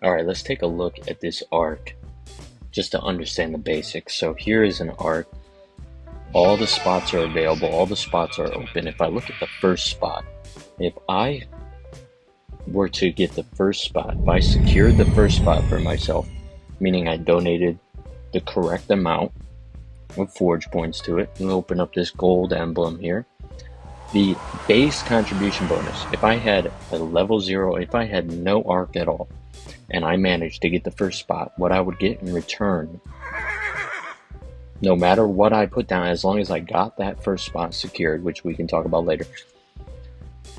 All right, let's take a look at this arc just to understand the basics. So here is an arc. All the spots are available. All the spots are open. If I look at the first spot, if I were to get the first spot, if I secured the first spot for myself, meaning I donated the correct amount of forge points to it, and open up this gold emblem here, the base contribution bonus, if I had a level 0, if I had no arc at all, and I managed to get the first spot, what I would get in return, no matter what I put down, as long as I got that first spot secured, which we can talk about later,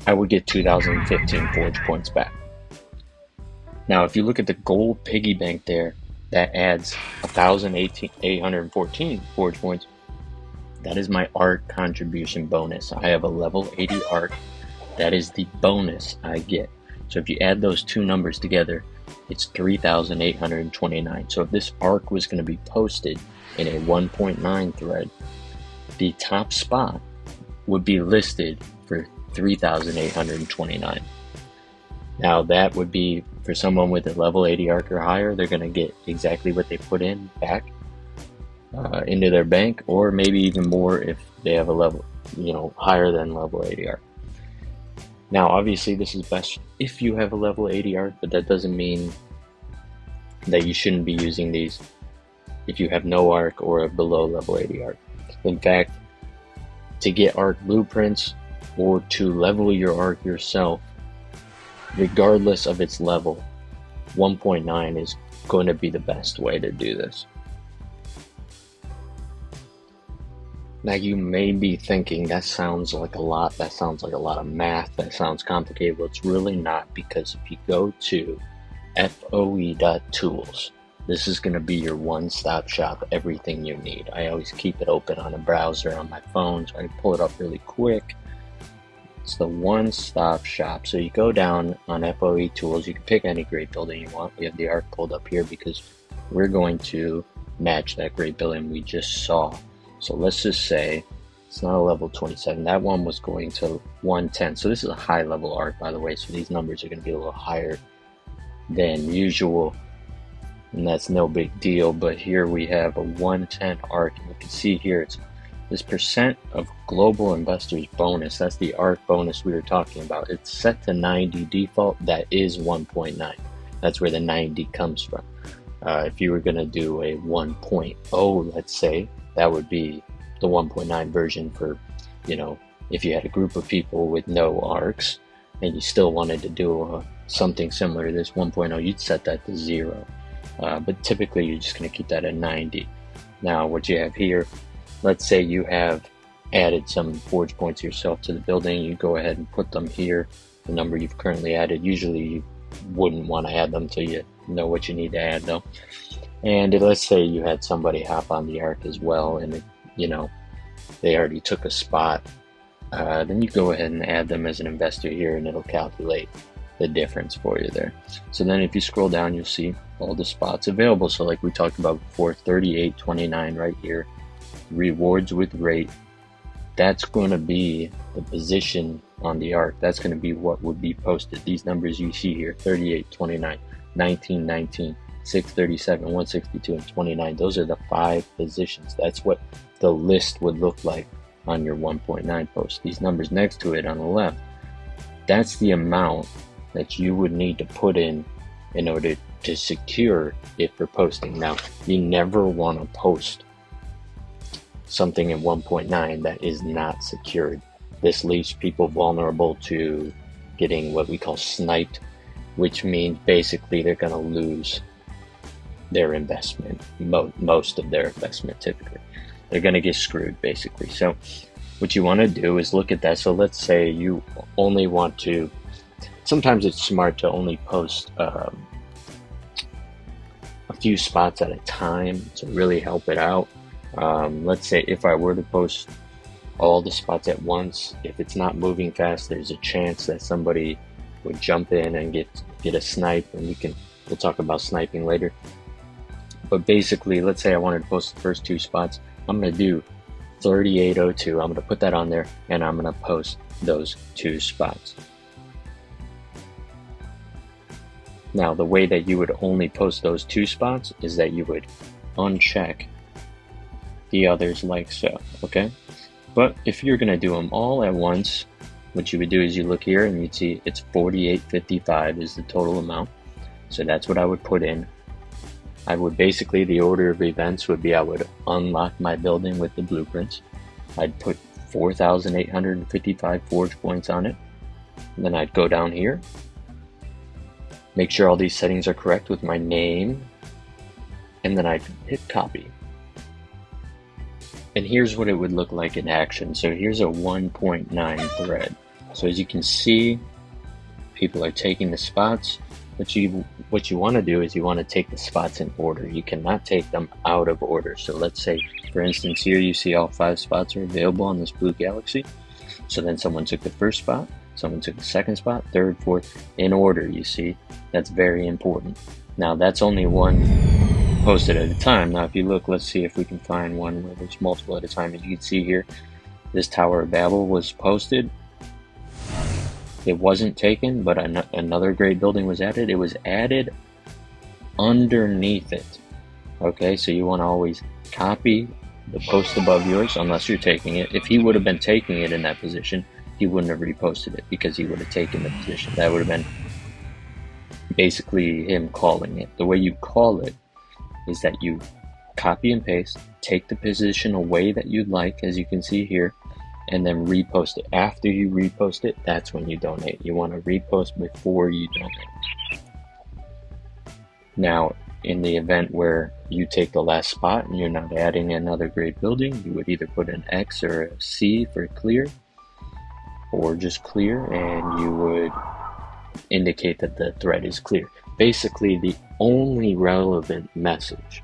I would get 2015 forge points back. Now, if you look at the gold piggy bank there, that adds 1,814 forge points. That is my arc contribution bonus. I have a level 80 arc. That is the bonus I get. So if you add those two numbers together, it's 3,829. So if this arc was going to be posted in a 1.9 thread, the top spot would be listed for 3,829. Now that would be for someone with a level 80 arc or higher. They're going to get exactly what they put in back into their bank, or maybe even more if they have a level, higher than level 80 arc. Now, obviously, this is best if you have a level 80 arc, but that doesn't mean that you shouldn't be using these if you have no arc or a below level 80 arc. In fact, to get arc blueprints or to level your arc yourself, regardless of its level, 1.9 is going to be the best way to do this. Now you may be thinking, that sounds like a lot, that sounds like a lot of math, that sounds complicated. Well, it's really not, because if you go to FoE.tools, this is going to be your one-stop shop, everything you need. I always keep it open on a browser on my phone, so I can pull it up really quick. It's the one-stop shop. So you go down on FoE tools, you can pick any grade building you want. We have the arc pulled up here because we're going to match that grade building we just saw. So let's just say it's not a level 27. That one was going to 110. So this is a high level arc, by the way. So these numbers are going to be a little higher than usual, and that's no big deal. But here we have a 110 arc, and you can see here it's this percent of global investors bonus. That's the arc bonus we were talking about. It's set to 90 default. That is 1.9. That's where the 90 comes from. If you were going to do a 1.0, let's say, that would be the 1.9 version for, if you had a group of people with no arcs and you still wanted to do something similar to this 1.0, you'd set that to 0. But typically you're just going to keep that at 90. Now what you have here, let's say you have added some forge points yourself to the building, you go ahead and put them here, the number you've currently added. Usually you wouldn't want to add them till you know what you need to add though. And let's say you had somebody hop on the arc as well, and they already took a spot. Then you go ahead and add them as an investor here, and it'll calculate the difference for you there. So then if you scroll down, you'll see all the spots available. So like we talked about before, 38.29 right here, rewards with rate. That's going to be the position on the arc. That's going to be what would be posted. These numbers you see here, 38.29, 19.19. 637, 162, and 29. Those are the 5 positions. That's what the list would look like on your 1.9 post. These numbers next to it on the left, that's the amount that you would need to put in order to secure it for posting. Now, you never want to post something in 1.9 that is not secured. This leaves people vulnerable to getting what we call sniped, which means basically they're going to lose their investment, most of their investment. Typically they're going to get screwed basically. So what you want to do is look at that. So let's say you only want to, sometimes it's smart to only post a few spots at a time to really help it out. Let's say if I were to post all the spots at once, if it's not moving fast, there's a chance that somebody would jump in and get a snipe, and we'll talk about sniping later. But basically, let's say I wanted to post the first 2 spots. I'm going to do 3802. I'm going to put that on there, and I'm going to post those 2 spots. Now, the way that you would only post those 2 spots is that you would uncheck the others like so, okay? But if you're gonna do them all at once, what you would do is you look here and you'd see it's 48.55 is the total amount. So that's what I would put in. I would basically, the order of events would be I would unlock my building with the blueprints. I'd put 4,855 forge points on it. And then I'd go down here, make sure all these settings are correct with my name, and then I'd hit copy. And here's what it would look like in action. So here's a 1.9 thread. So as you can see, people are taking the spots. What you want to do is you want to take the spots in order. You cannot take them out of order. So let's say, for instance, here you see all 5 spots are available on this blue galaxy. So then someone took the first spot, someone took the second spot, third, fourth, in order, you see. That's very important. Now that's only one posted at a time. Now if you look, let's see if we can find one where there's multiple at a time. As you can see here, this Tower of Babel was posted. It wasn't taken, but another great building was added. It was added underneath it. Okay, so you want to always copy the post above yours unless you're taking it. If he would have been taking it in that position, he wouldn't have reposted it because he would have taken the position. That would have been basically him calling it. The way you call it is that you copy and paste, take the position away that you'd like, as you can see here, and then repost it. After you repost it, that's when you donate. You want to repost before you donate. Now, in the event where you take the last spot and you're not adding another great building, you would either put an X or a C for clear, or just clear, and you would indicate that the thread is clear. Basically, the only relevant message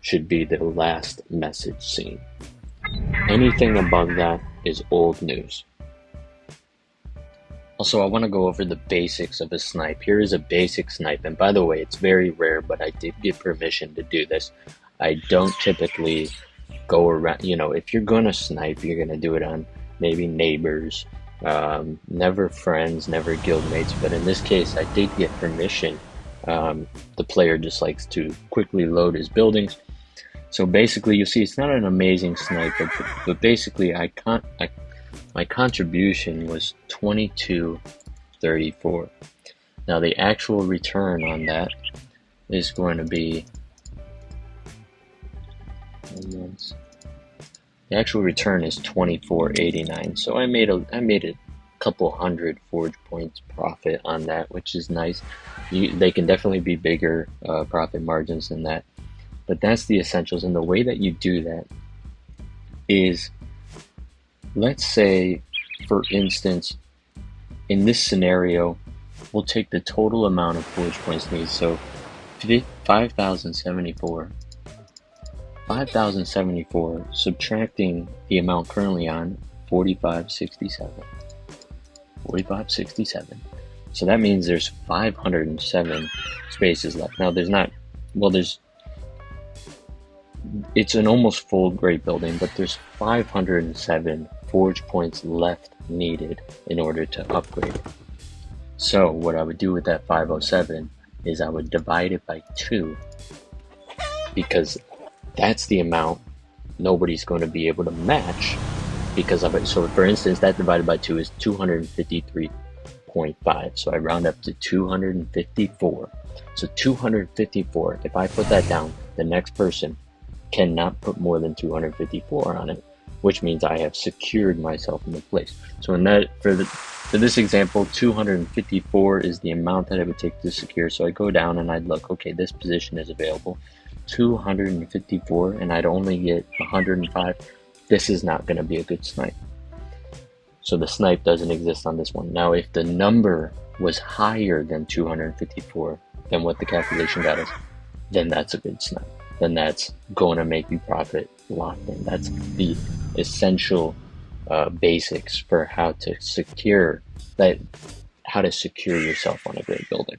should be the last message seen. Anything above that is old news. Also, I want to go over the basics of a snipe. Here is a basic snipe, and by the way, it's very rare, but I did get permission to do this. I don't typically go around, if you're gonna snipe, you're gonna do it on maybe neighbors, never friends, never guildmates, but in this case, I did get permission. The player just likes to quickly load his buildings. So basically, you see, it's not an amazing snipe, but basically, my contribution was 22.34. Now, the actual return on that is going to be, the actual return is 24.89. So I made a couple hundred forge points profit on that, which is nice. They can definitely be bigger profit margins than that. But that's the essentials, and the way that you do that is, let's say, for instance, in this scenario, we'll take the total amount of forge points needed, so 5,074, subtracting the amount currently on 4567. So that means there's 507 spaces left. Now it's an almost full great building, but there's 507 forge points left needed in order to upgrade it. So what I would do with that 507 is I would divide it by 2, because that's the amount nobody's going to be able to match because of it. So for instance, that divided by 2 is 253.5. So I round up to 254. So 254, if I put that down, the next person cannot put more than 254 on it, which means I have secured myself in the place. So in that, for this example, 254 is the amount that it would take to secure. So I go down and I'd look, okay, this position is available, 254, and I'd only get 105. This is not going to be a good snipe. So the snipe doesn't exist on this one. Now, if the number was higher than 254, than what the calculation got us, then that's a good snipe. Then that's going to make you profit locked in. That's the essential basics for how to secure yourself on a great building.